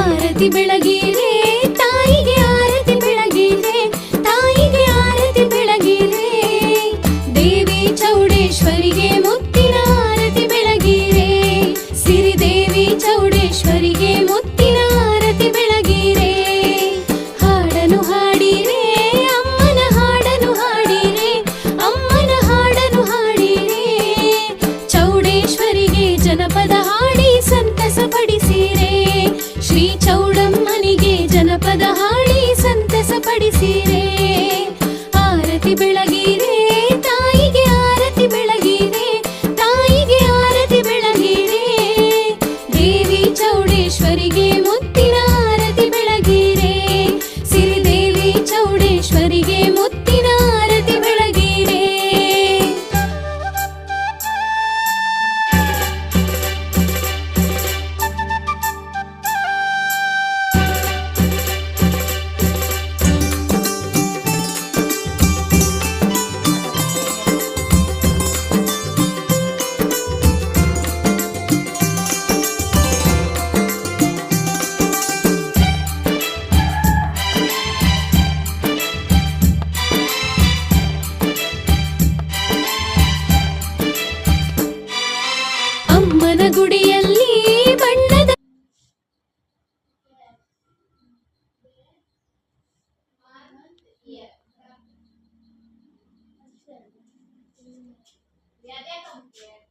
ಆರತಿ ಬೆಳಗಿರೆ ತಾಯಿಗೆ ಆರತಿ ಬೆಳಗಿರೆ ತಾಯಿಗೆ ಆರತಿ ಬೆಳಗಿರೆ ದೇವಿ ಚೌಡೇಶ್ವರಿಗೆ ಮುತ್ತಿನ ಆರತಿ ಬೆಳಗಿರೆ ಸಿರಿದೇವಿ ಚೌಡೇಶ್ವರಿಗೆ ಮುತ್ತಿನ ಆರತಿ ಬೆಳಗಿರೆ ಹಾಡನು ಹಾಡಿರೆ ಅಮ್ಮನ ಹಾಡನು ಹಾಡಿರೆ ಅಮ್ಮನ ಹಾಡನು ಹಾಡಿರೆ ಚೌಡೇಶ್ವರಿಗೆ ಜನಪದ ಹಾಡಿ ಸಂತಸ ಪಡಿಸಿರೆ ಶ್ರೀ ಚೌಡಮ್ಮನಿಗೆ ಜನಪದ ಹಾಡಿ ಸಂತಸ ಪಡಿಸಿರೆ ಆರತಿ ಬೆಳಗಿರೆ ತಾಯಿಗೆ ಆರತಿ ಬೆಳಗಿರೆ ತಾಯಿಗೆ ಆರತಿ ಬೆಳಗಿರೆ ದೇವಿ ಚೌಡೇಶ್ವರಿಗೆ ಮುತ್ತಿನ ಆರತಿ ಬೆಳಗಿರೆ ಸಿರಿದೇವಿ ಚೌಡೇಶ್ವರಿಗೆ ಮುತ್ತಿನ ಆರತಿ ಬೆಳಗಿರೆ ಅಮ್ಮನ ಗುಡಿಯಲ್ಲಿ ಬಣ್ಣದ Ya dia kamu